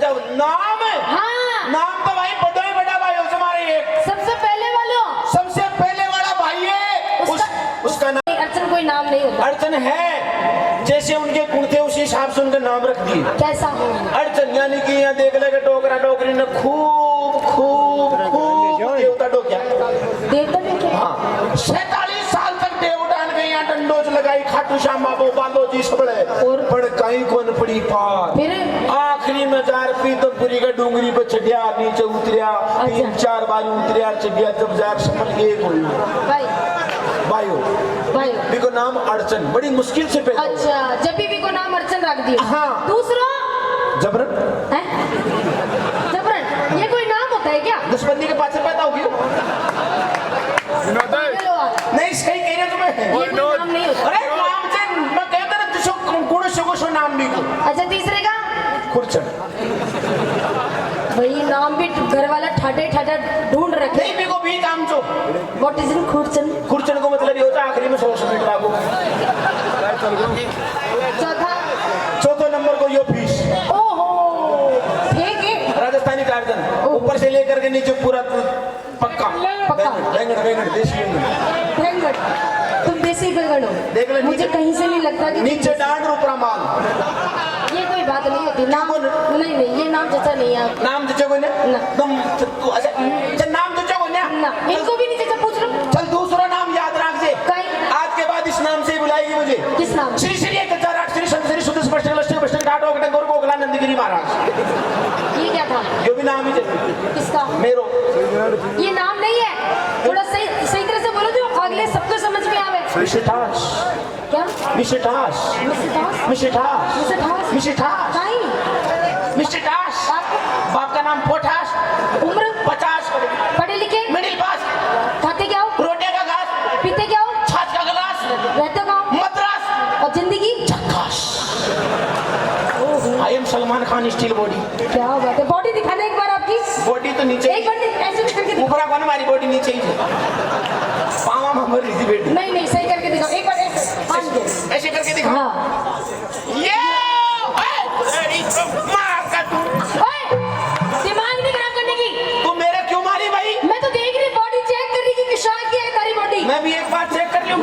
गजब नाम है। हाँ नाम तो भाई बड़ा ही बड़ा भाई हो तुम्हारे एक सबसे पहले वालों सबसे पहले वाला भाई है उसका नाम अर्चन कोई नाम नहीं होता। अर्चन है, जैसे उनके गुण थे उसी हिसाब से उनका नाम रख दिए कैसा हो अर्चन। यानी कि यहाँ देख लगे टोकरा टोकरी ने खूब खूब खूब देवता डोक्या। देवता ने क्या? हाँ 47 साल तक देवता ने यहाँ डंडोज लगाई, खाटू श्याम बाबू बालो जी सबड़े और पर कहीं कौन पड़ी पार। फिर आखिरी में जार पीतमपुरी का डूंगरी पे चढ़िया, नीचे उतरिया, 3-4 बार उतरिया चढ़िया, जब जार संभल एक हुई भाई बायो भाई बिको नाम अर्चन बड़ी मुश्किल से पैदा हुआ। अच्छा जब भी को नाम अर्चन रख दिया। हाँ। दूसरा जबरन है जबरन, ये कोई नाम होता है क्या? दुश्मनी के पास पैदा होगी पागल हो आप। नहीं सही कह रहे तुम्हें। ये कोई नाम नहीं होता। अरे नाम से मैं कहता ना जिसको गुण से को नाम भी को अच्छा तीसरे का खुरचन भाई नाम भी घर वाला ठाटे ठाटा ढूंढ रखे। नहीं भी को भी काम जो व्हाट इज इन खुरचन? खुरचन को मतलब ये होता है आखिरी में 100 मिनट लागू। चौथा चौथे नंबर को यो फीस ओहो ठीक है राजस्थानी टार्जन ऊपर से लेकर के नीचे पूरा पक्का पक्का। बैंगन बैंगन देसी बैंगन बैंगन। तुम देसी बैंगन हो। देख ले मुझे नीचे- कहीं से नहीं लगता कि नीचे डांड और ऊपर माल। ये कोई बात नहीं होती। नाम नहीं नहीं ये नाम जैसा नहीं है। नाम जचे को ना। तुम तू अच्छा नाम जचे को ना इनको भी नहीं जैसा पूछ लो। चल दूसरा नाम याद रख दे। कहीं आज के बाद इस नाम से ही बुलाएगी मुझे। किस नाम? श्री श्री एक श्री संत श्री शुद्ध स्पष्ट लक्ष्य बष्ट घाटो गौर गोगला नंदगिरी महाराज। ये क्या था? जो भी नाम ही चाहिए किसका? मेरो। ये नाम नहीं है। थोड़ा सही सही तरह से बोलो जो अगले सबको समझ में आवे। मिशिठास क्या? मिशिठास मिस्टास मिशिठास मिस्टास मिशिठास नहीं मिशिठास। बाप का नाम पोठास। उम्र 50 पढ़े लिखे मिडिल पास। खाते क्या हो? रोटे का घास पीते क्या हो? छाछ का गिलास रहते कहाँ हो? मद्रास और जिंदगी झक्कास। I am Salman Khan steel body. क्या बात है? बॉडी दिखाना एक बार आपकी। बॉडी तो नीचे एक बार ऐसे भी करके दिखाओ। ऊपर कौन हमारी बॉडी नीचे ही है। पाँव में हमारी इसी बेटी नहीं नहीं सही करके दिखाओ एक बार ऐसे मान के। ऐसे करके दिखा। हाँ ये